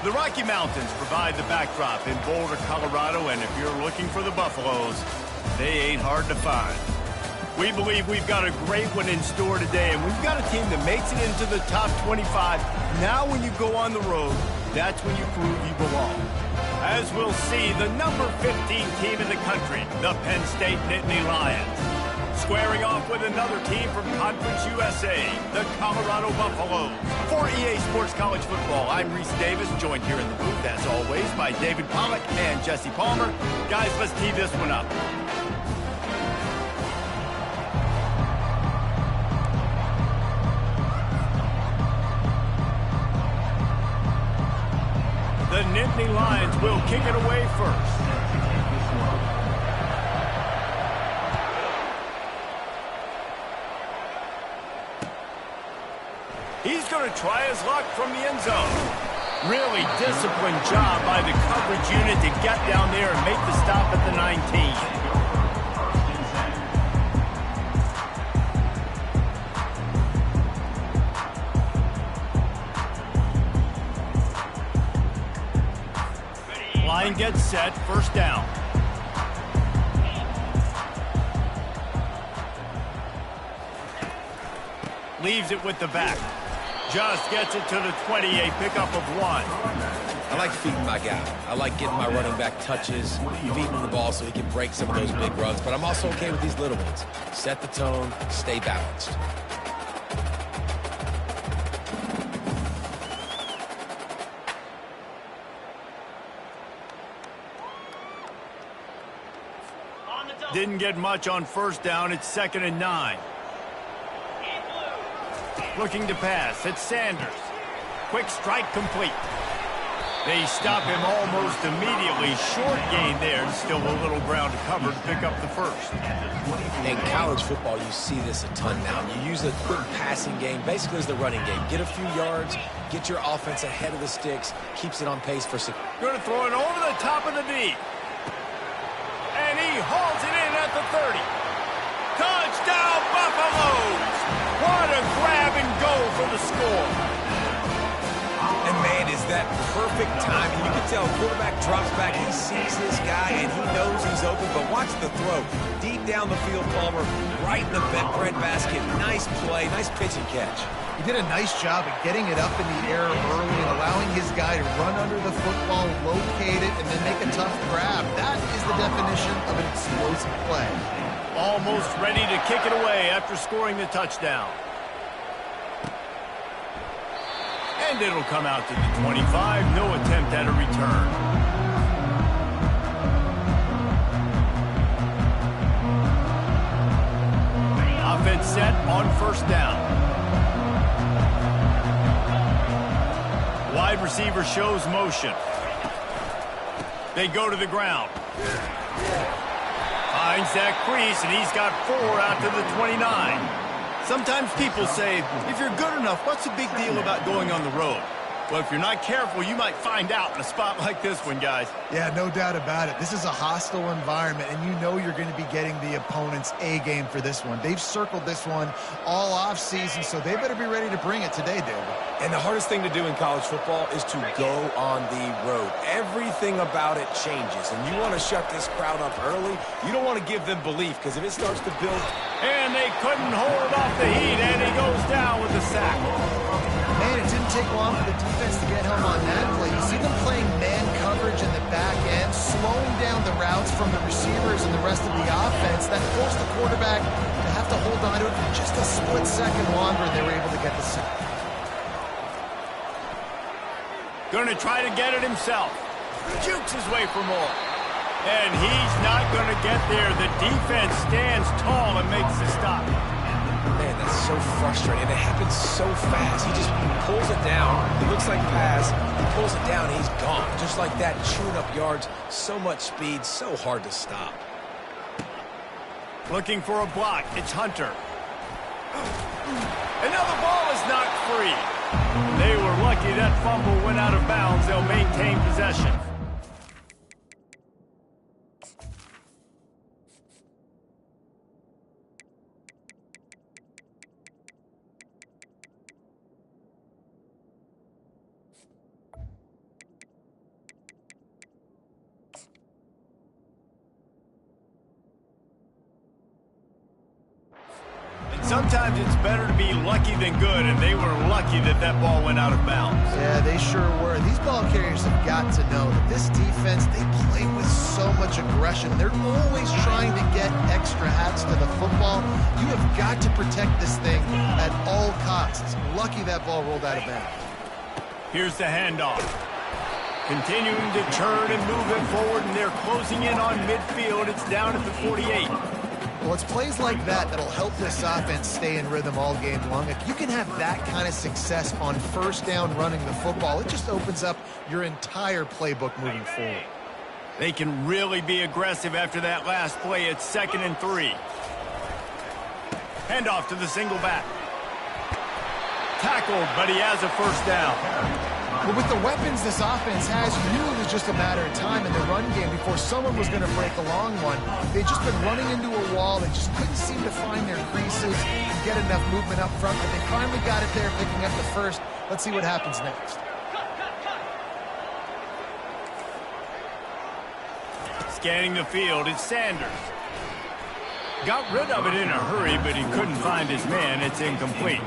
The Rocky Mountains provide the backdrop in Boulder, Colorado, and if you're looking for the Buffaloes, they ain't hard to find. We believe we've got a great one in store today, and we've got a team that makes it into the top 25. Now when you go on the road, that's when you prove you belong. As we'll see, the number 15 team in the country, the Penn State Nittany Lions, squaring off with another team from Conference USA, the Colorado Buffaloes. For EA Sports College Football, I'm Reese Davis, joined here in the booth, as always, by David Pollack and Jesse Palmer. Guys, let's tee this one up. The Nittany Lions will kick it away first. He's going to try his luck from the end zone. Really disciplined job by the coverage unit to get down there and make the stop at the 19. Line gets set, first down. Leaves it with the back. Just gets it to the 20, a pickup of 1. I like feeding my guy. I like getting my running back touches, feeding him the ball so he can break some of those big runs. But I'm also okay with these little ones. Set the tone, stay balanced. Didn't get much on first down. It's 2nd and 9. Looking to pass. It's Sanders. Quick strike complete. They stop him almost immediately. Short gain there. Still a little ground to cover to pick up the first. In college football, you see this a ton now. You use a quick passing game, basically as the running game. Get a few yards, get your offense ahead of the sticks, keeps it on pace for success. Going to throw it over the top of the D. And he hauls it in at the 30. Touchdown, Buffaloes! What a grab and go for the score. And, man, is that perfect timing. You can tell quarterback drops back. He sees his guy, and he knows he's open. But watch the throw. Deep down the field, Palmer, right in the bread basket. Nice play, nice pitch and catch. He did a nice job of getting it up in the air early and allowing his guy to run under the football, locate it, and then make a tough grab. That is the definition of an explosive play. Almost ready to kick it away after scoring the touchdown. And it'll come out to the 25. No attempt at a return. Offense set on first down. Wide receiver shows motion. They go to the ground. Finds that crease, and he's got 4 out to the 29. Sometimes people say, if you're good enough, what's the big deal about going on the road? Well, if you're not careful, you might find out in a spot like this one, guys. Yeah, no doubt about it. This is a hostile environment, and you know you're going to be getting the opponent's A game for this one. They've circled this one all offseason, so they better be ready to bring it today, David. And the hardest thing to do in college football is to go on the road. Everything about it changes, and you want to shut this crowd up early. You don't want to give them belief, because if it starts to build... And they couldn't hold off the heat, and he goes down with the sack. Man, it didn't take long for the defense to get home on that play. You see them playing man coverage in the back end, slowing down the routes from the receivers and the rest of the offense. That forced the quarterback to have to hold on to it for just a split second longer, and they were able to get the sack. Going to try to get it himself. Jukes his way for more. And he's not going to get there. The defense stands tall and makes the stop. Man, that's so frustrating. It happens so fast. He just pulls it down. It looks like pass. He pulls it down, and he's gone. Just like that, chewing up yards. So much speed, so hard to stop. Looking for a block. It's Hunter. And now the ball is knocked free. They were lucky that fumble went out of bounds. They'll maintain possession. sometimes it's better to be lucky than good, and they were lucky that that ball went out of bounds. Yeah, they sure were. These ball carriers have got to know that this defense, they play with so much aggression. They're always trying to get extra hats to the football. You have got to protect this thing at all costs. Lucky that ball rolled out of bounds. Here's the handoff. Continuing to turn and move it forward, and they're closing in on midfield. It's down at the 48. Well, it's plays like that that'll help this offense stay in rhythm all game long. If you can have that kind of success on first down running the football, it just opens up your entire playbook moving forward. They can really be aggressive after that last play. It's 2nd and 3. Handoff to the single back. Tackled, but he has a first down. Well, with the weapons this offense has, you knew it was just a matter of time in the run game before someone was going to break a long one. They'd just been running into a wall. They just couldn't seem to find their creases and get enough movement up front, but they finally got it there, picking up the first. Let's see what happens next. Scanning the field, it's Sanders. Got rid of it in a hurry, but he couldn't find his man. It's incomplete.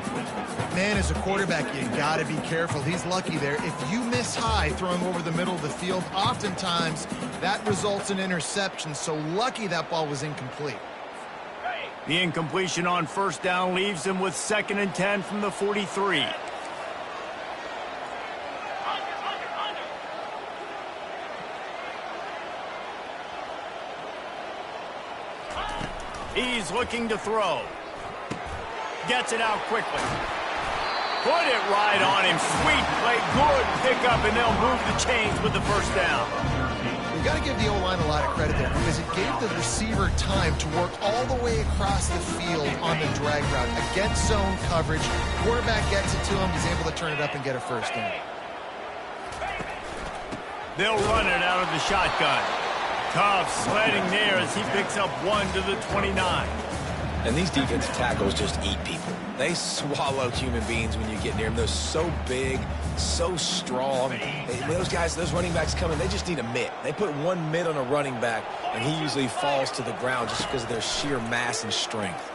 Man, as a quarterback, you got to be careful. He's lucky there. If you miss high throwing over the middle of the field, oftentimes that results in interception. So lucky that ball was incomplete. The incompletion on first down leaves him with 2nd and 10 from the 43. He's looking to throw. Gets it out quickly. Put it right on him. Sweet play. Good pickup, and they'll move the chains with the first down. You got to give the O-line a lot of credit there because it gave the receiver time to work all the way across the field on the drag route. Against zone coverage, quarterback gets it to him. He's able to turn it up and get a first down. They'll run it out of the shotgun. Tough sledding there as he picks up 1 to the 29. And these defensive tackles just eat people. They swallow human beings when you get near them. They're so big, so strong. When those guys, those running backs come in, they just need a mitt. They put one mitt on a running back, and he usually falls to the ground just because of their sheer mass and strength.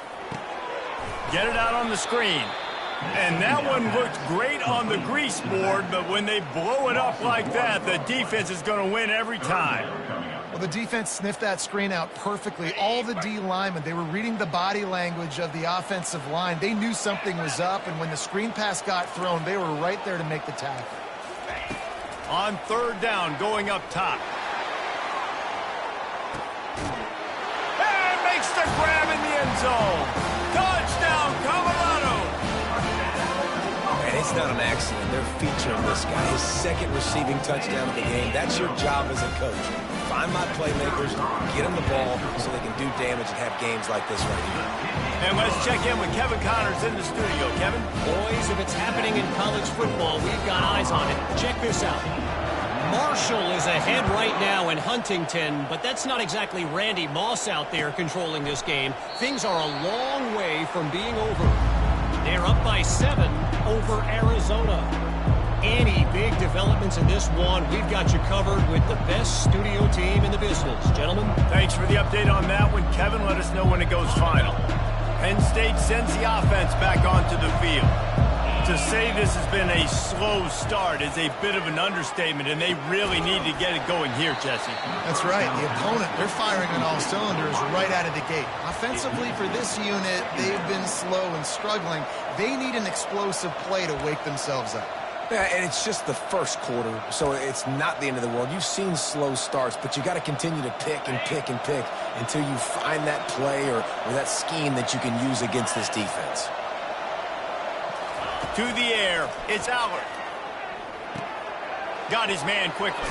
Get it out on the screen. And that one looked great on the grease board, but when they blow it up like that, the defense is going to win every time. Well, the defense sniffed that screen out perfectly. All the D linemen, they were reading the body language of the offensive line. They knew something was up, and when the screen pass got thrown, they were right there to make the tackle. On 3rd down, going up top. And makes the grab in the end zone. Touchdown, Colorado. And it's not an accident. They're featuring this guy. His 2nd receiving touchdown of the game. That's your job as a coach. Find my playmakers, get them the ball so they can do damage and have games like this right here. And let's check in with Kevin Connors in the studio. Kevin? Boys, if it's happening in college football, we've got eyes on it. Check this out. Marshall is ahead right now in Huntington, but that's not exactly Randy Moss out there controlling this game. Things are a long way from being over. They're up by 7 over Arizona. Any big developments in this one, we've got you covered with the best studio team in the business. Gentlemen. Thanks for the update on that one. Kevin, let us know when it goes final. Penn State sends the offense back onto the field. To say this has been a slow start is a bit of an understatement, and they really need to get it going here, Jesse. That's right. The opponent, they're firing on all cylinders right out of the gate. Offensively for this unit, they've been slow and struggling. They need an explosive play to wake themselves up. Yeah, and it's just the first quarter, so it's not the end of the world. You've seen slow starts, but you got to continue to pick and pick and pick until you find that play or that scheme that you can use against this defense. To the air, it's Allard. Got his man quickly.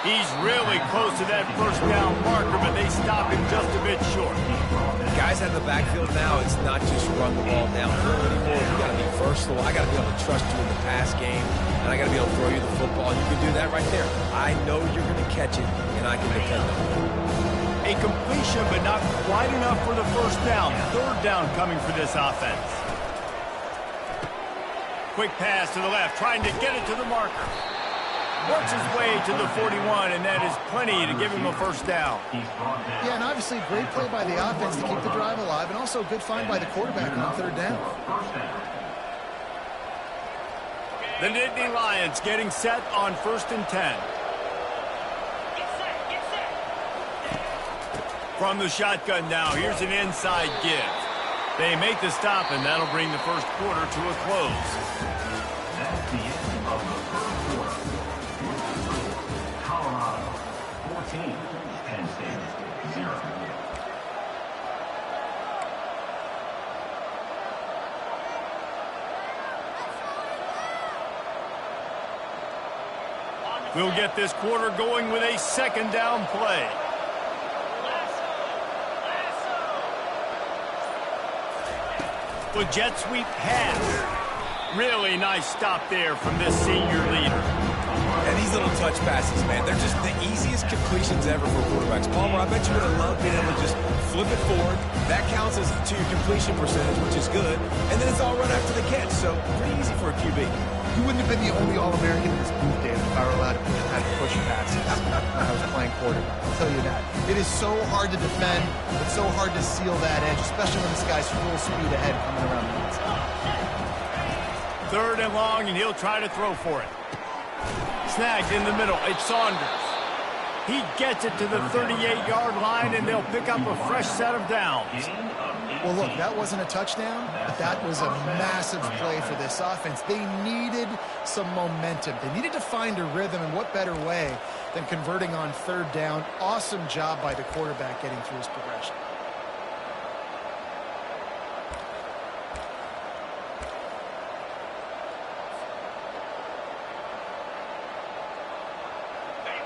He's really close to that first down marker, but they stop him just a bit short. Guys out of the backfield now, it's not just run the ball downhill anymore. You got to be versatile. I got to be able to trust you in the pass game, and I got to be able to throw you the football. You can do that right there. I know you're going to catch it, and I can depend on it. A completion, but not quite enough for the first down. 3rd down coming for this offense. Quick pass to the left, trying to get it to the marker. works his way to the 41, and that is plenty to give him a first down. Yeah, and obviously a great play by the offense to keep the drive alive, and also a good find by the quarterback on third down. The Nittany Lions getting set on 1st and 10. From the shotgun now, here's an inside give. They make the stop, and that'll bring the first quarter to a close. That's the end of the first quarter. Colorado 14, Penn State 0. We'll get this quarter going with a second down play. The jet sweep pass. Really nice stop there from this senior leader. And these little touch passes, man, they're just the easiest completions ever for quarterbacks. Palmer, I bet you would have loved being able to just flip it forward. That counts as to your completion percentage, which is good. And then it's all run after the catch, so pretty easy for a QB. You wouldn't have been the only All-American in this booth, David, if I were allowed to have push passes when I was playing quarterback. I'll tell you that. It is so hard to defend. It's so hard to seal that edge, especially when this guy's full speed ahead coming around the outside. 3rd and long, and he'll try to throw for it. Snagged in the middle. It's Saunders. He gets it to the 38-yard line, and they'll pick up a fresh set of downs. Well, look, that wasn't a touchdown, but that was a massive play for this offense. They needed some momentum. They needed to find a rhythm, and what better way than converting on 3rd down. Awesome job by the quarterback getting through his progression.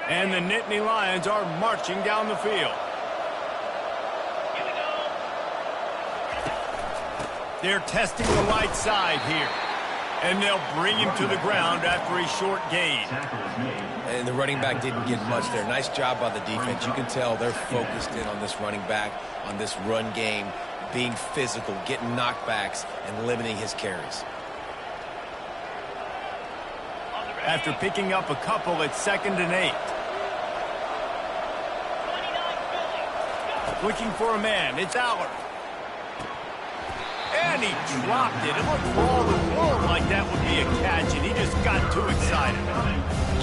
And the Nittany Lions are marching down the field. They're testing the right side here. And they'll bring him to the ground after a short gain. And the running back didn't get much there. Nice job by the defense. You can tell they're focused in on this running back, on this run game, being physical, getting knockbacks, and limiting his carries. After picking up a couple at 2nd and 8. Looking for a man. It's Allard. And he dropped it. It looked for all the world like that would be a catch, and he just got too excited.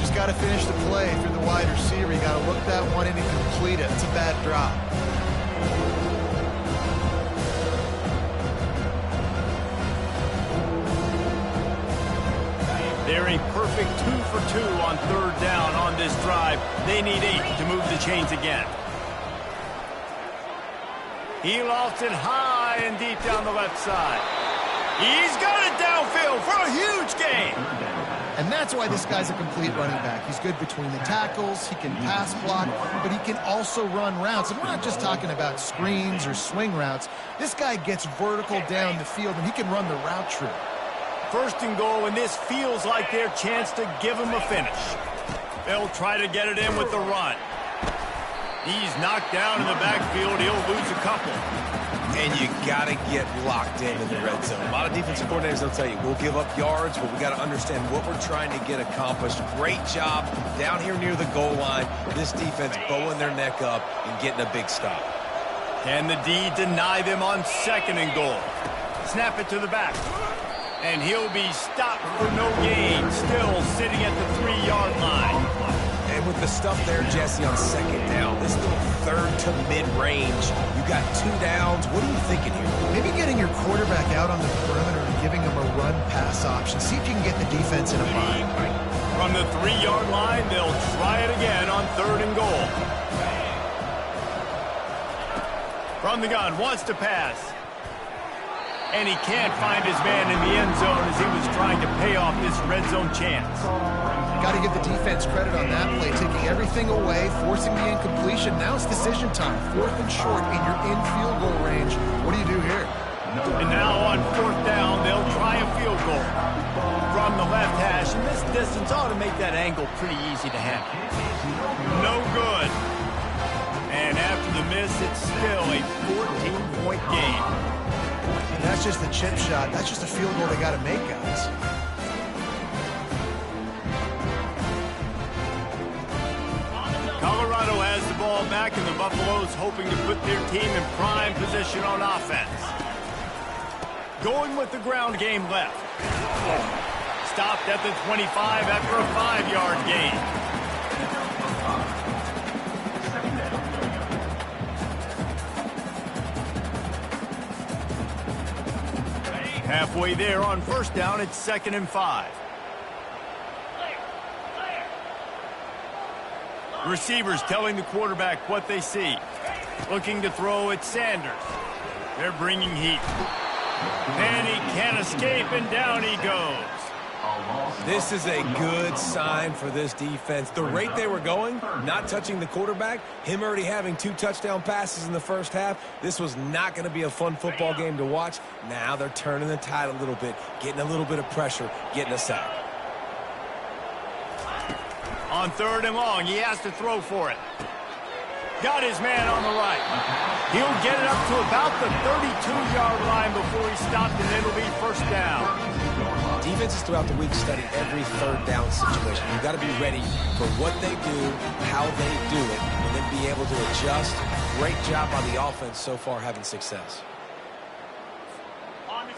Just got to finish the play through the wide receiver. You got to look that one in and complete it. It's a bad drop. They're a perfect 2 for 2 on 3rd down on this drive. They need 8 to move the chains again. He lost it high and deep down the left side. He's got it downfield for a huge gain. And that's why this guy's a complete running back. He's good between the tackles, he can pass block, but he can also run routes. And we're not just talking about screens or swing routes. This guy gets vertical down the field, and he can run the route tree. 1st and goal, and this feels like their chance to give him a finish. They'll try to get it in with the run. He's knocked down in the backfield. He'll lose a couple. And you got to get locked in the red zone. A lot of defensive coordinators will tell you, we'll give up yards, but we got to understand what we're trying to get accomplished. Great job down here near the goal line. This defense bowing their neck up and getting a big stop. Can the D deny them on 2nd and goal? Snap it to the back. And he'll be stopped for no gain. Still sitting at the 3-yard line. And with the stuff there, Jesse, on 2nd down, this little 3rd to mid-range, you got 2 downs. What are you thinking here? Maybe getting your quarterback out on the perimeter and giving him a run-pass option. See if you can get the defense in a bind. From the 3-yard line, they'll try it again on 3rd and goal. From the gun, wants to pass. And he can't find his man in the end zone as he was trying to pay off this red zone chance. Got to give the defense credit on that play, taking everything away, forcing the incompletion. Now it's decision time. 4th and short, and you're in field goal range. What do you do here? And now on 4th down, they'll try a field goal. From the left hash, and this distance ought to make that angle pretty easy to handle. No good. And after the miss, it's still a 14-point game. That's just a chip shot. That's just a field goal they got to make, guys. ball back, and the Buffaloes hoping to put their team in prime position on offense. Going with the ground game left. Stopped at the 25 after a 5-yard gain. Halfway there on first down, it's 2nd and 5. Receivers telling the quarterback what they see. Looking to throw at Sanders. They're bringing heat. And he can't escape, and down he goes. This is a good sign for this defense. The rate they were going, not touching the quarterback, him already having 2 touchdown passes in the first half, this was not going to be a fun football game to watch. Now they're turning the tide a little bit, getting a little bit of pressure, getting a sack. On 3rd and long, he has to throw for it. Got his man on the right. He'll get it up to about the 32-yard line before he stopped, and it'll be first down. Defenses throughout the week study every 3rd down situation. You've got to be ready for what they do, how they do it, and then be able to adjust. Great job on the offense so far having success.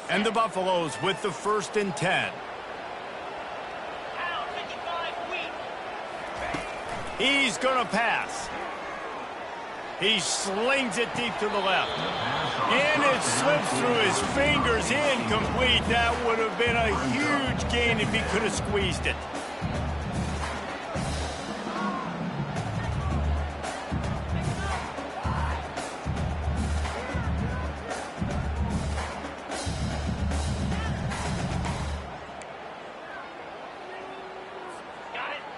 And the Buffaloes with the 1st and 10. He's going to pass. He slings it deep to the left. And it slips through his fingers, incomplete. That would have been a huge gain if he could have squeezed it.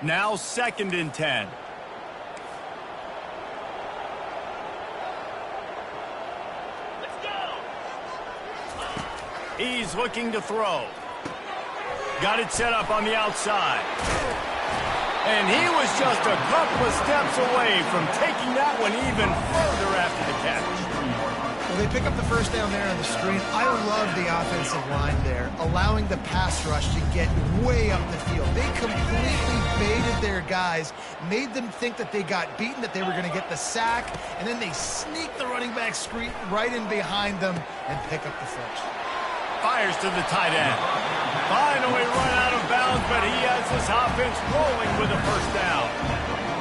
Now 2nd and 10. He's looking to throw. Got it set up on the outside. And he was just a couple of steps away from taking that one even further after the catch. Well, they pick up the first down there on the screen. I love the offensive line there, allowing the pass rush to get way up the field. They completely baited their guys, made them think that they got beaten, that they were going to get the sack, and then they sneak the running back screen right in behind them and pick up the first. Fires to the tight end. Finally run out of bounds, but he has this offense rolling with a first down.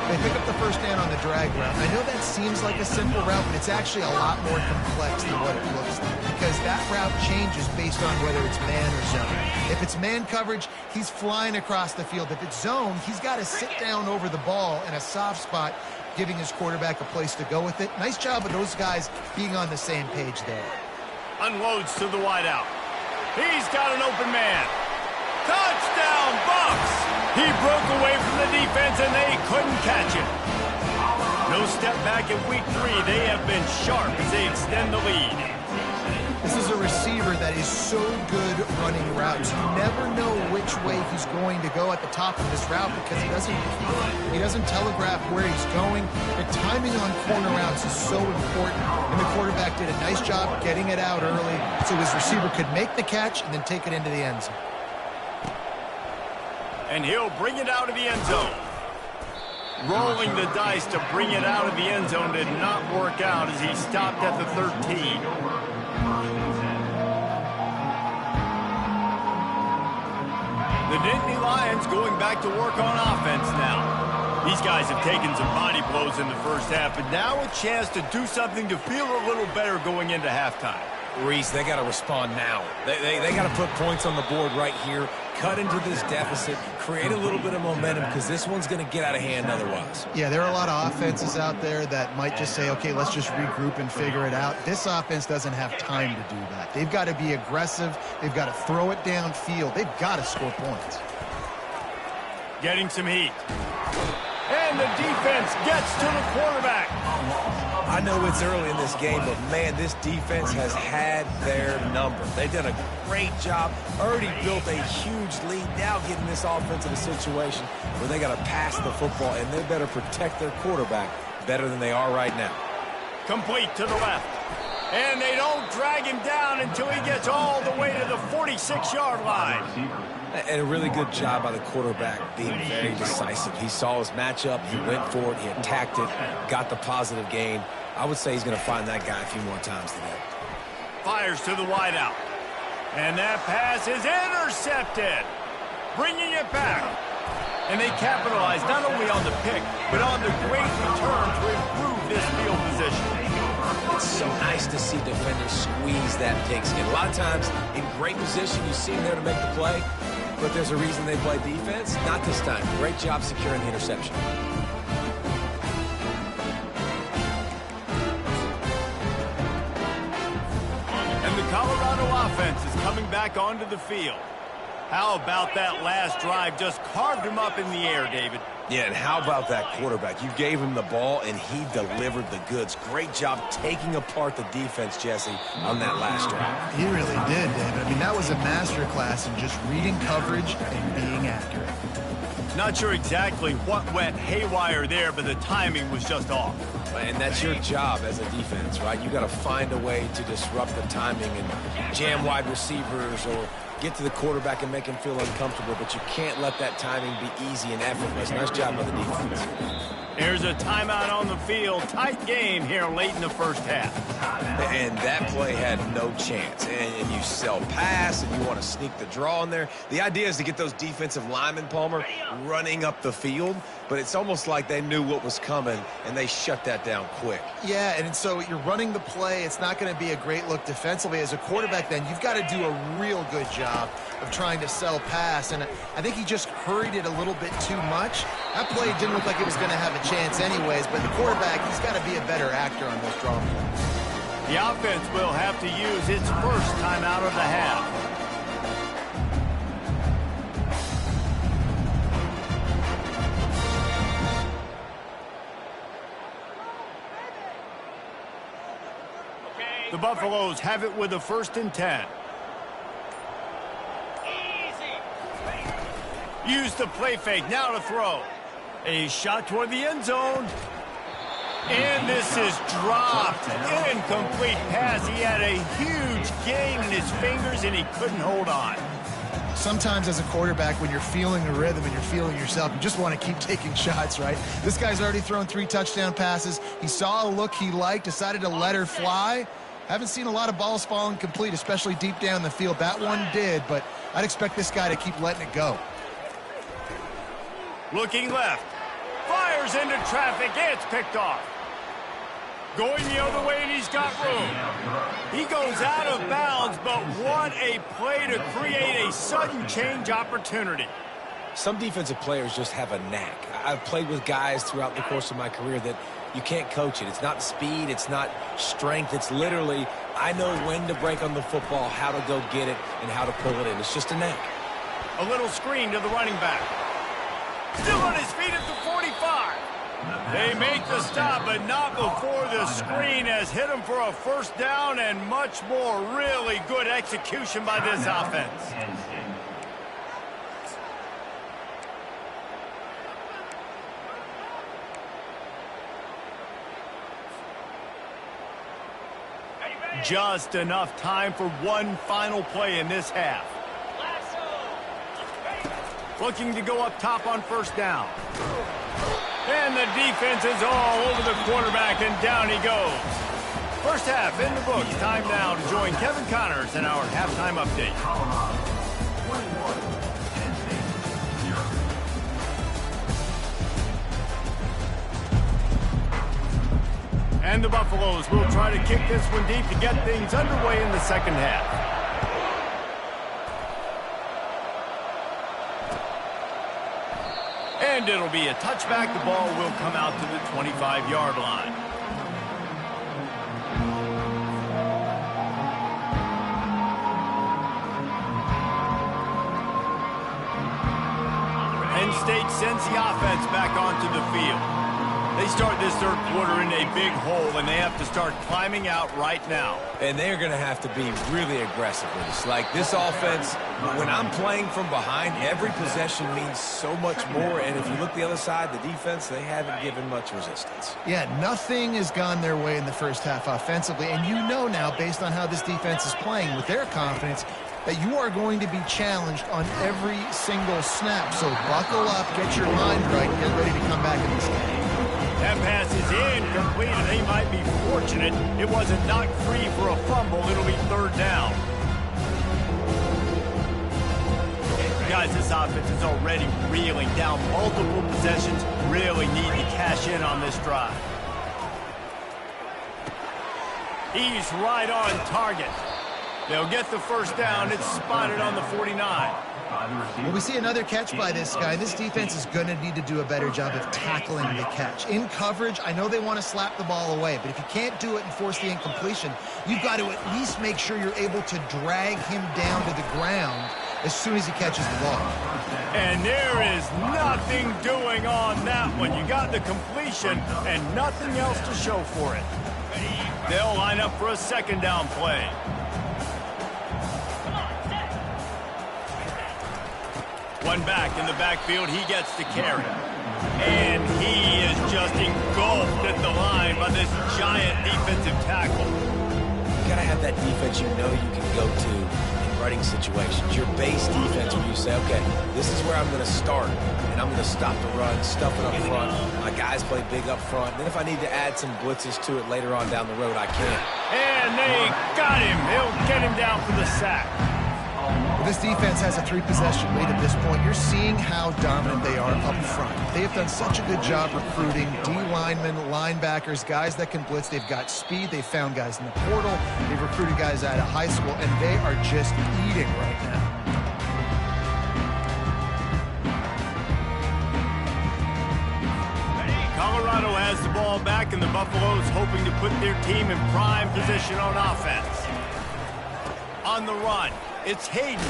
They pick up the first down on the drag route. I know that seems like a simple route, but it's actually a lot more complex than what it looks like, because that route changes based on whether it's man or zone. If it's man coverage, he's flying across the field. If it's zone, he's got to sit down over the ball in a soft spot, giving his quarterback a place to go with it. Nice job of those guys being on the same page there. Unloads to the wideout. He's got an open man. Touchdown, Bucks! He broke away from the defense, and they couldn't catch him. No step back in week 3. They have been sharp as they extend the lead. This is a receiver that is so good running routes. You never know which way he's going to go at the top of his route because he doesn't telegraph where he's going. The timing on corner routes is so important, and the quarterback did a nice job getting it out early so his receiver could make the catch and then take it into the end zone. And he'll bring it out of the end zone. Rolling the dice to bring it out of the end zone did not work out as he stopped at the 13. The Nittany Lions going back to work on offense now. These guys have taken some body blows in the first half, but now a chance to do something to feel a little better going into halftime. Reese, they got to respond now. They got to put points on the board right here, cut into this deficit, create a little bit of momentum because this one's going to get out of hand otherwise. Yeah, there are a lot of offenses out there that might just say, okay, let's just regroup and figure it out. This offense doesn't have time to do that. They've got to be aggressive. They've got to throw it downfield. They've got to score points. Getting some heat. And the defense gets to the quarterback. I know it's early in this game, but, man, this defense has had their number. They've done a great job, already built a huge lead, now getting this offense in a situation where they got to pass the football, and they better protect their quarterback better than they are right now. Complete to the left. And they don't drag him down until he gets all the way to the 46-yard line. And a really good job by the quarterback being very decisive. He saw his matchup, he went for it, he attacked it, got the positive gain. I would say he's going to find that guy a few more times today. Fires to the wideout. And that pass is intercepted, bringing it back. And they capitalize not only on the pick, but on the great return to improve this field position. It's so nice to see defenders squeeze that pigskin. A lot of times, in great position, you see them there to make the play, but there's a reason they play defense. Not this time. Great job securing the interception. And the Colorado offense is coming back onto the field. How about that last drive? Just carved him up in the air, David. Yeah, and how about that quarterback? You gave him the ball, and he delivered the goods. Great job taking apart the defense, Jesse, on that last drive. He really did, David. I mean, that was a masterclass in just reading coverage and being accurate. Not sure exactly what went haywire there, but the timing was just off. And that's your job as a defense, right? You got to find a way to disrupt the timing and jam wide receivers or get to the quarterback and make him feel uncomfortable, but you can't let that timing be easy and effortless. Nice job by the defense. There's a timeout on the field. Tight game here late in the first half. And that play had no chance. And you sell pass, and you want to sneak the draw in there. The idea is to get those defensive linemen, Palmer, running up the field. But it's almost like they knew what was coming, and they shut that down quick. Yeah, and so you're running the play. It's not going to be a great look defensively. As a quarterback, then, you've got to do a real good job of trying to sell pass. And I think he just hurried it a little bit too much. That play didn't look like it was going to have a chance anyways, but the quarterback, he's got to be a better actor on those draw plays. The offense will have to use its first timeout of the half. The Buffaloes have it with a 1st and 10. Use the play fake, now to throw. A shot toward the end zone. And this is dropped. Incomplete pass. He had a huge gain in his fingers, and he couldn't hold on. Sometimes as a quarterback, when you're feeling the rhythm and you're feeling yourself, you just want to keep taking shots, right? This guy's already thrown 3 touchdown passes. He saw a look he liked, decided to let her fly. Haven't seen a lot of balls falling complete, especially deep down the field. That one did, but I'd expect this guy to keep letting it go. Looking left. Fires into traffic. It's picked off. Going the other way, and he's got room. He goes out of bounds, but what a play to create a sudden change opportunity. Some defensive players just have a knack. I've played with guys throughout the course of my career that you can't coach it. It's not speed. It's not strength. It's literally, I know when to break on the football, how to go get it, and how to pull it in. It's just a knack. A little screen to the running back. Still on his feet at the 45. They make the stop, but not before the screen has hit him for a 1st down and much more. Really good execution by this offense. Just enough time for one final play in this half. Looking to go up top on 1st down. And the defense is all over the quarterback, and down he goes. First half in the books. Time now to join Kevin Connors in our halftime update. And the Buffaloes will try to kick this one deep to get things underway in the 2nd half. And it'll be a touchback. The ball will come out to the 25-yard line. Penn State sends the offense back onto the field. They start this 3rd quarter in a big hole, and they have to start climbing out right now. And they're going to have to be really aggressive with this. Like, this offense But when I'm playing from behind, every possession means so much more. And if you look the other side, the defense, they haven't given much resistance. Yeah, nothing has gone their way in the first half offensively. And you know now, based on how this defense is playing with their confidence, that you are going to be challenged on every single snap. So buckle up, get your mind right, and get ready to come back in this game. That pass is incomplete, and they might be fortunate it wasn't knocked free for a fumble. It'll be third down. Guys, this offense is already reeling down multiple possessions. Really need to cash in on this drive. He's right on target. They'll get the first down. It's spotted on the 49. Well, we see another catch by this guy. This defense is going to need to do a better job of tackling the catch. In coverage, I know they want to slap the ball away, but if you can't do it and force the incompletion, you've got to at least make sure you're able to drag him down to the ground as soon as he catches the ball. And there is nothing doing on that one. You got the completion and nothing else to show for it. They'll line up for a second down play. One back in the backfield, he gets to carry. And he is just engulfed at the line by this giant defensive tackle. You gotta have that defense you know you can go to in running situations. Your base defense where you say, okay, this is where I'm gonna start, and I'm gonna stop the run, stuff it up front. My guys play big up front. Then if I need to add some blitzes to it later on down the road, I can. And they got him. They'll get him down for the sack. This defense has a 3-possession lead at this point. You're seeing how dominant they are up front. They have done such a good job recruiting D-linemen, linebackers, guys that can blitz. They've got speed. They've found guys in the portal. They've recruited guys out of high school, and they are just eating right now. Colorado has the ball back, and the Buffaloes hoping to put their team in prime position on offense. On the run. It's Hayden.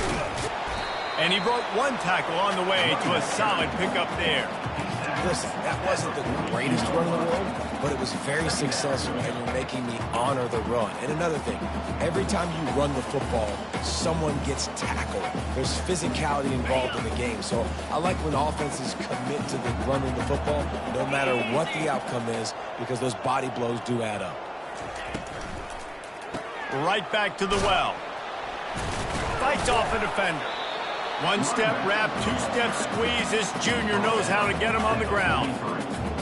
And he broke one tackle on the way to a solid pickup there. Listen, that wasn't the greatest run in the world, but it was very successful, and you're making me honor the run. And another thing, every time you run the football, someone gets tackled. There's physicality involved in the game. So I like when offenses commit to the running the football, no matter what the outcome is, because those body blows do add up. Right back to the well. Fights off a defender. One-step wrap, two-step squeeze. This junior knows how to get him on the ground.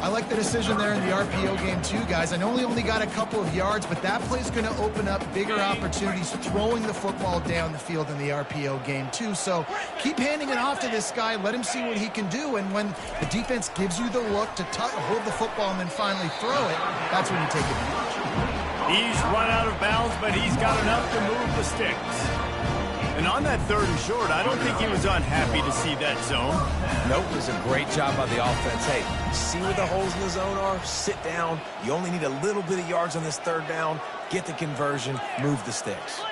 I like the decision there in the RPO game too, guys. I know he only got a couple of yards, but that play's going to open up bigger opportunities throwing the football down the field in the RPO game too. So keep handing it off to this guy. Let him see what he can do. And when the defense gives you the look to hold the football and then finally throw it, that's when you take advantage. He's run out of bounds, but he's got enough to move the sticks. And on that third and short, I don't think he was unhappy to see that zone. Nope, it was a great job by the offense. Hey, see where the holes in the zone are? Sit down. You only need a little bit of yards on this third down. Get the conversion. Move the sticks.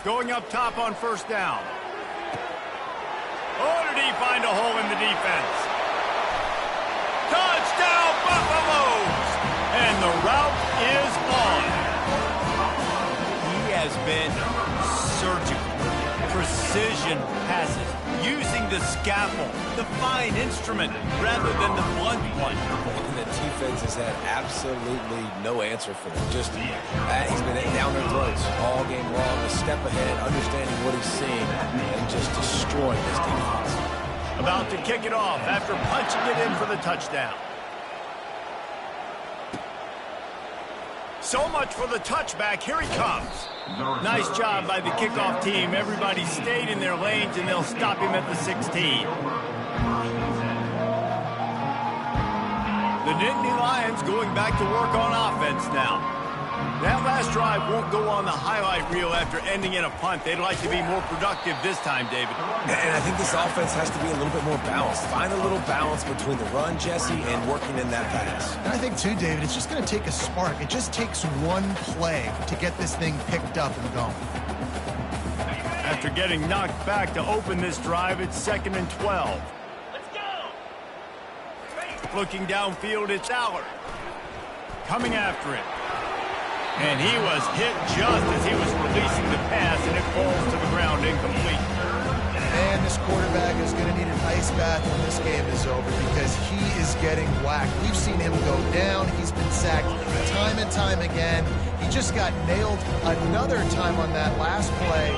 Going up top on first down. Oh, did he find a hole in the defense? Touchdown, Buffaloes! And the route is on. He has been surgical. Precision passes. Using the scaffold, the fine instrument, rather than the blunt one. And the defense has had absolutely no answer for him. Just, he's been down their throats all game long, a step ahead, understanding what he's seeing, and just destroying this defense. About to kick it off after punching it in for the touchdown. So much for the touchback. Here he comes. Nice job by the kickoff team. Everybody stayed in their lanes, and they'll stop him at the 16. The Nittany Lions going back to work on offense now. That last drive won't go on the highlight reel after ending in a punt. They'd like to be more productive this time, David. And I think this offense has to be a little bit more balanced. Find a little balance between the run, Jesse, and working in that pass. And I think, too, David, it's just going to take a spark. It just takes one play to get this thing picked up and going. After getting knocked back to open this drive, it's 2nd and 12. Let's go. Looking downfield, it's Aller. Coming after it. And he was hit just as he was releasing the pass, and it falls to the ground incomplete. Man, this quarterback is going to need an ice bath when this game is over because he is getting whacked. We've seen him go down. He's been sacked time and time again. He just got nailed another time on that last play.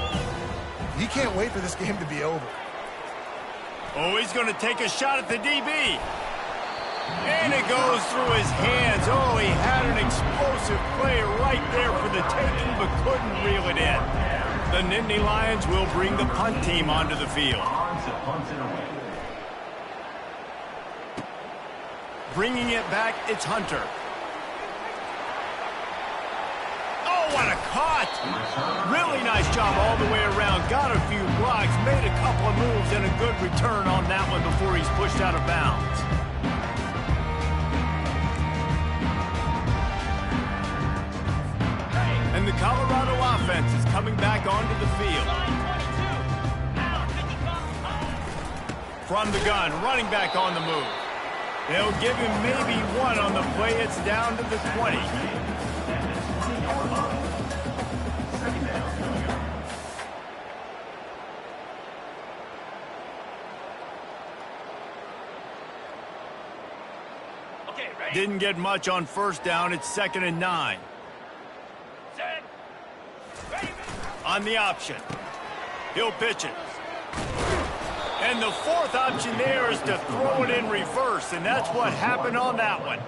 He can't wait for this game to be over. Oh, he's going to take a shot at the DB. And it goes through his hands. Oh, he had an explosive play right there for the taking, but couldn't reel it in. The Nittany Lions will bring the punt team onto the field. Bringing it back, it's Hunter. Oh, what a cut! Really nice job all the way around. Got a few blocks, made a couple of moves, and a good return on that one before he's pushed out of bounds. And the Colorado offense is coming back onto the field. From the gun, running back on the move. They'll give him maybe one on the play. It's down to the 20. Didn't get much on first down. It's 2nd and 9. On the option. He'll pitch it. And the fourth option there is to throw it in reverse, and that's what happened on that one.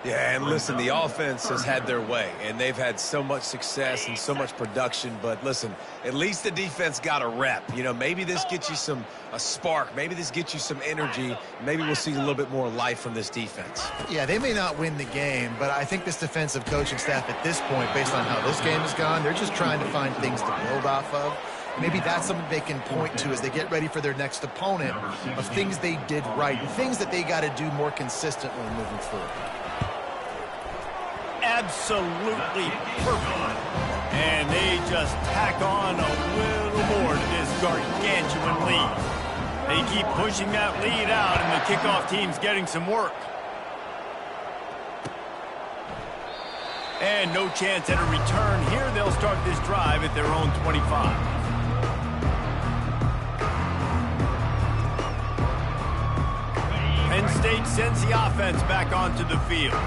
Yeah, and listen, the offense has had their way, and they've had so much success and so much production. But listen, at least the defense got a rep. You know, maybe this gets you a spark. Maybe this gets you some energy. Maybe we'll see a little bit more life from this defense. Yeah, they may not win the game, but I think this defensive coaching staff at this point, based on how this game has gone, they're just trying to find things to build off of. Maybe that's something they can point to as they get ready for their next opponent of things they did right and things that they got to do more consistently moving forward. Absolutely perfect. And they just tack on a little more to this gargantuan lead. They keep pushing that lead out, and the kickoff team's getting some work. And no chance at a return here. They'll start this drive at their own 25. Penn State sends the offense back onto the field.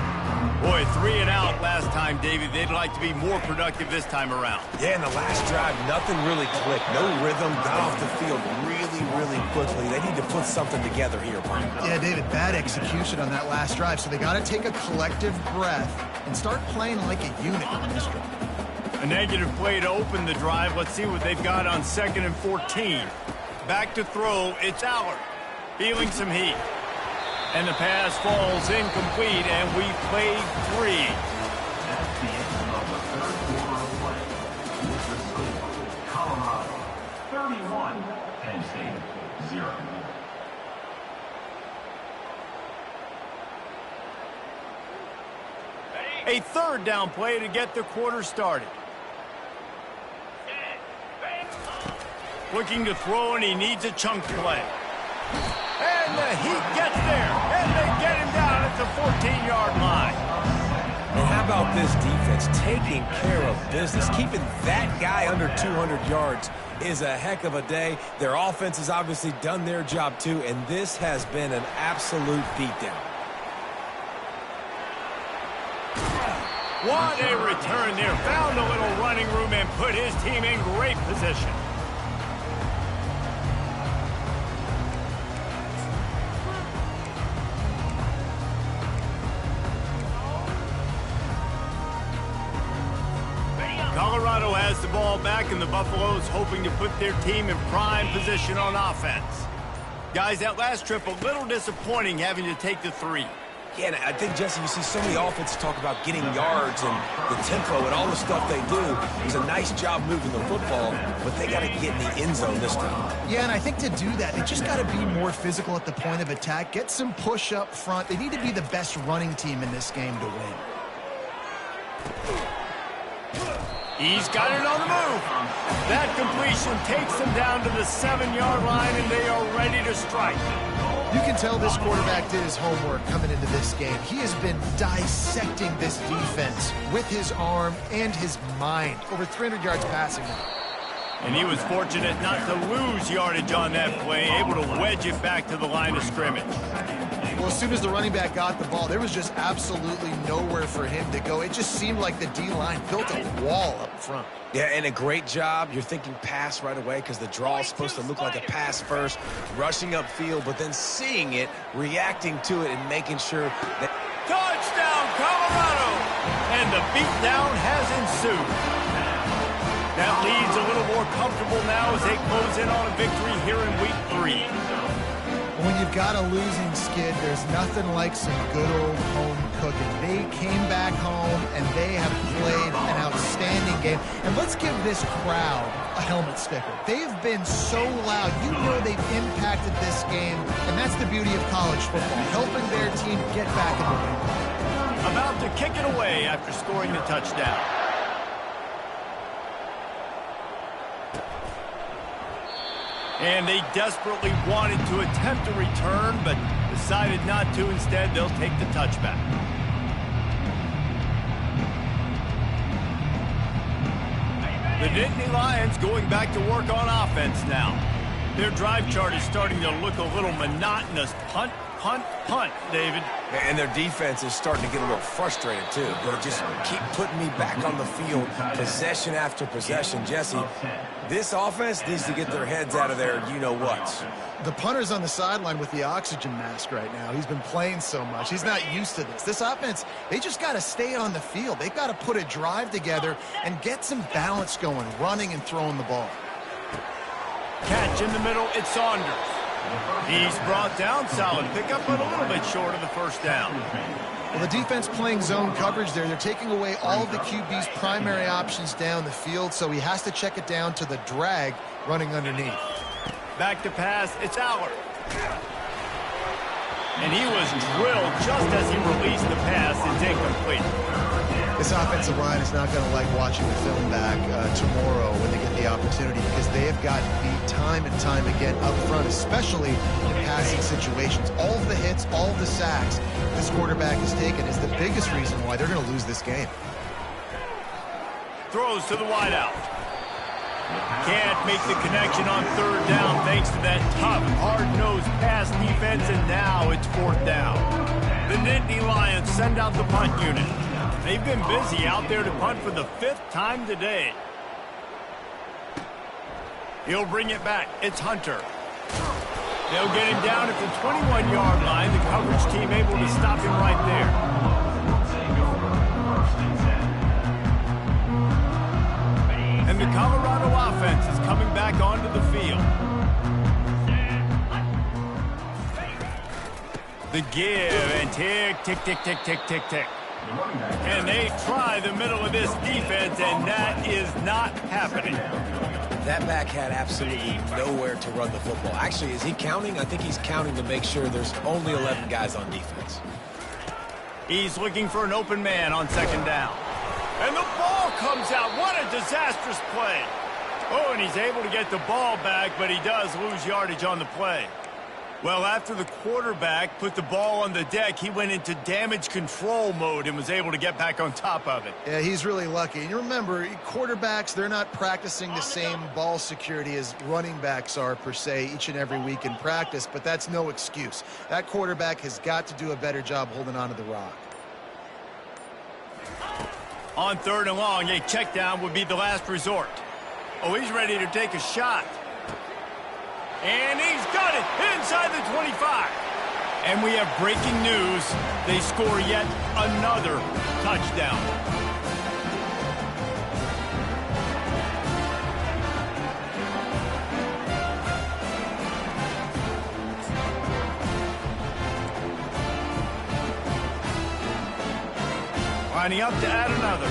Boy, 3 and out last time, David. They'd like to be more productive this time around. Yeah, in the last drive, nothing really clicked. No rhythm, got off the field really quickly. They need to put something together here, Brian. Yeah, David, bad execution on that last drive, so they got to take a collective breath and start playing like a unit on this drive. A negative play to open the drive. Let's see what they've got on 2nd and 14. Back to throw, it's Allard. Feeling some heat. And the pass falls incomplete, and we played 3. That's the end of the third quarter of play. With the score, Colorado 31, Penn State 0. A 3rd down play to get the quarter started. Looking to throw, and he needs a chunk play. And the Heat gets there, and they get him down at the 14-yard line. And how about this defense taking care of business? Keeping that guy under 200 yards is a heck of a day. Their offense has obviously done their job too, and this has been an absolute beatdown. What a return there. Found a little running room and put his team in great position. Colorado has the ball back, and the Buffaloes hoping to put their team in prime position on offense. Guys, that last trip a little disappointing having to take the 3. Yeah, and I think, Jesse, you see so many offenses talk about getting yards and the tempo and all the stuff they do. It was a nice job moving the football, but they got to get in the end zone this time. Yeah, and I think to do that, they just got to be more physical at the point of attack, get some push up front. They need to be the best running team in this game to win. He's got it on the move. That completion takes them down to the 7-yard line, and they are ready to strike. You can tell this quarterback did his homework coming into this game. He has been dissecting this defense with his arm and his mind. Over 300 yards passing now. And he was fortunate not to lose yardage on that play, able to wedge it back to the line of scrimmage. Well, as soon as the running back got the ball, there was just absolutely nowhere for him to go. It just seemed like the D-line built a wall up front. Yeah, and a great job. You're thinking pass right away because the draw is supposed to look like a pass first, rushing upfield, but then seeing it, reacting to it, and making sure that... Touchdown, Colorado! And the beatdown has ensued. That leads a little more comfortable now as they close in on a victory here in Week 3. When you've got a losing skid, there's nothing like some good old home cooking. They came back home, and they have played an outstanding game. And let's give this crowd a helmet sticker. They've been so loud. You know they've impacted this game, and that's the beauty of college football, helping their team get back in the game. About to kick it away after scoring the touchdown. And they desperately wanted to attempt a return, but decided not to. Instead, they'll take the touchback. The Nittany Lions going back to work on offense now. Their drive chart is starting to look a little monotonous. Punt, punt, punt, David. And their defense is starting to get a little frustrated, too. They just keep putting me back on the field, possession after possession. Jesse, this offense needs to get their heads out of their you-know-whats. The punter's on the sideline with the oxygen mask right now. He's been playing so much. He's not used to this. This offense, they just got to stay on the field. They've got to put a drive together and get some balance going, running and throwing the ball. Catch in the middle, it's Saunders. He's brought down, solid pickup, but a little bit short of the first down. Well, the defense playing zone coverage there. They're taking away all of the QB's primary options down the field, so he has to check it down to the drag running underneath. Back to pass, it's Allard. And he was drilled just as he released the pass. It's incomplete. This offensive line is not going to like watching the film back tomorrow when they get the opportunity, because they have gotten beat time and time again up front, especially in passing situations. All of the hits, all of the sacks this quarterback has taken is the biggest reason why they're going to lose this game. Throws to the wideout. Can't make the connection on third down thanks to that tough, hard-nosed pass defense, and now it's fourth down. The Nittany Lions send out the punt unit. They've been busy out there to punt for the 5th time today. He'll bring it back. It's Hunter. They'll get him down at the 21-yard line. The coverage team able to stop him right there. And the Colorado offense is coming back onto the field. The give and tick, tick, tick, tick, tick, tick, tick. And they try the middle of this defense, and that is not happening. That back had absolutely nowhere to run the football. Actually, is he counting? I think he's counting to make sure there's only 11 guys on defense. He's looking for an open man on second down. And the ball comes out. What a disastrous play. Oh, and he's able to get the ball back, but he does lose yardage on the play. Well, after the quarterback put the ball on the deck, he went into damage control mode and was able to get back on top of it. Yeah, he's really lucky. And you remember, quarterbacks, they're not practicing the same ball security as running backs are, per se, each and every week in practice, but that's no excuse. That quarterback has got to do a better job holding on to the rock. On third and long, a check down would be the last resort. Oh, he's ready to take a shot. And he's got it inside the 25. And we have breaking news. They score yet another touchdown. Lining up to add another.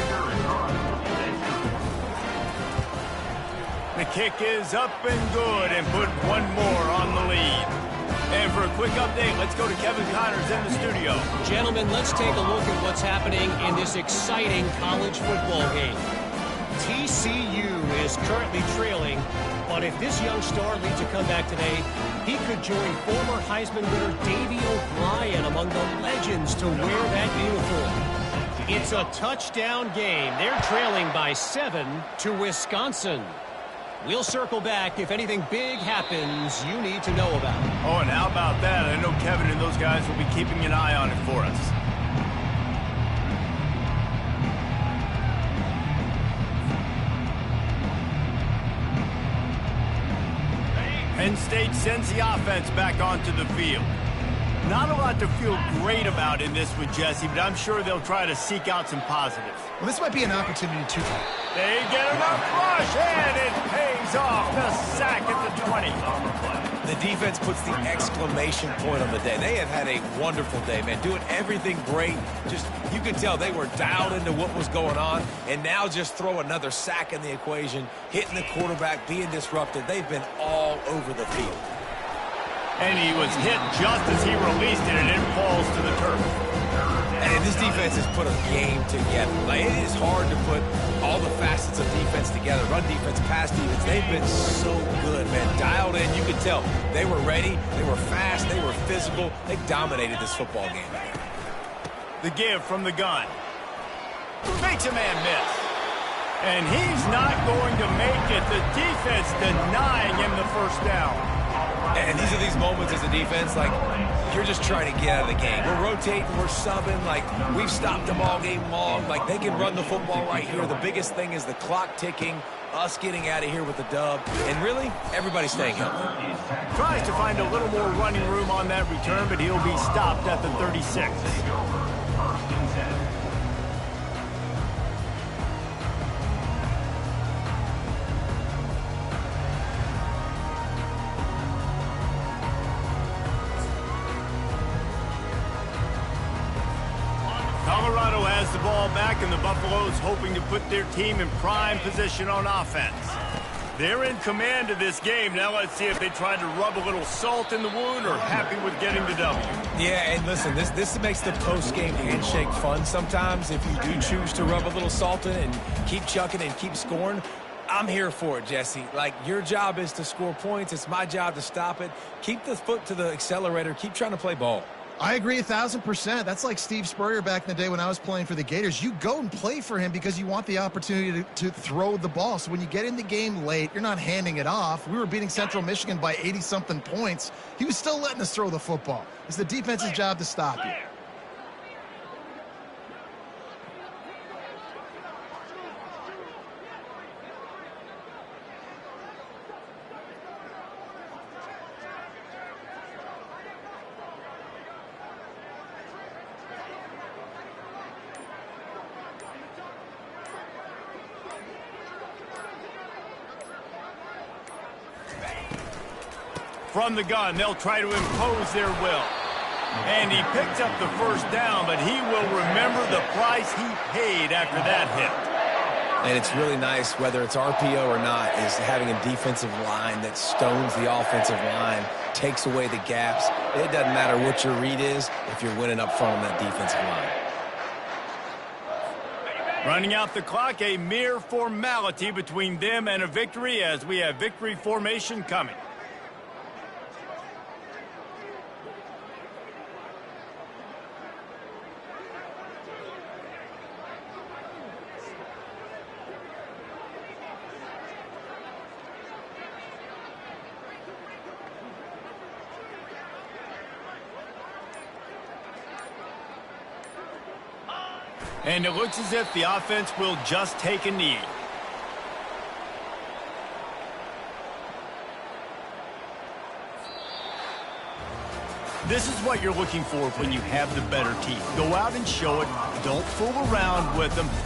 The kick is up and good, and put one more on the lead. And for a quick update, let's go to Kevin Connors in the studio. Gentlemen, let's take a look at what's happening in this exciting college football game. TCU is currently trailing, but if this young star leads a comeback today, he could join former Heisman winner Davey O'Brien among the legends to wear that uniform. It's a touchdown game. They're trailing by 7 to Wisconsin. We'll circle back if anything big happens you need to know about. Oh, and how about that? I know Kevin and those guys will be keeping an eye on it for us. Penn State sends the offense back onto the field. Not a lot to feel great about in this with Jesse, but I'm sure they'll try to seek out some positives. Well, this might be an opportunity to... They get enough rush, and it pays off. The sack at the 20. The defense puts the exclamation point on the day. They have had a wonderful day, man. Doing everything great. Just, you can tell they were dialed into what was going on, and now just throw another sack in the equation, hitting the quarterback, being disrupted. They've been all over the field. And he was hit just as he released it, and it falls to the turf. And this defense has put a game together. Like, it is hard to put all the facets of defense together. Run defense, pass defense. They've been so good, man. Dialed in. You could tell they were ready. They were fast. They were physical. They dominated this football game. The give from the gun. Makes a man miss. And he's not going to make it. The defense denying him the first down. And these are these moments as a defense, like, you're just trying to get out of the game. We're rotating, we're subbing, like, we've stopped them all game long. Like, they can run the football right here. The biggest thing is the clock ticking, us getting out of here with the dub, and really, everybody staying healthy. Tries to find a little more running room on that return, but he'll be stopped at the 36. Colorado has the ball back, and the Buffaloes hoping to put their team in prime position on offense. They're in command of this game. Now let's see if they try to rub a little salt in the wound or happy with getting the W. Yeah, and listen, this makes the post-game handshake fun sometimes. If you do choose to rub a little salt in and keep chucking and keep scoring, I'm here for it, Jesse. Like, your job is to score points. It's my job to stop it. Keep the foot to the accelerator. Keep trying to play ball. I agree 1,000%. That's like Steve Spurrier back in the day when I was playing for the Gators. You go and play for him because you want the opportunity to throw the ball. So when you get in the game late, you're not handing it off. We were beating Central Michigan by 80-something points. He was still letting us throw the football. It's the defense's job to stop you. From the gun, they'll try to impose their will. And he picked up the first down, but he will remember the price he paid after that hit. And it's really nice, whether it's RPO or not, is having a defensive line that stones the offensive line, takes away the gaps. It doesn't matter what your read is if you're winning up front on that defensive line. Running out the clock, a mere formality between them and a victory as we have victory formation coming. And it looks as if the offense will just take a knee. This is what you're looking for when you have the better team. Go out and show it. Don't fool around with them.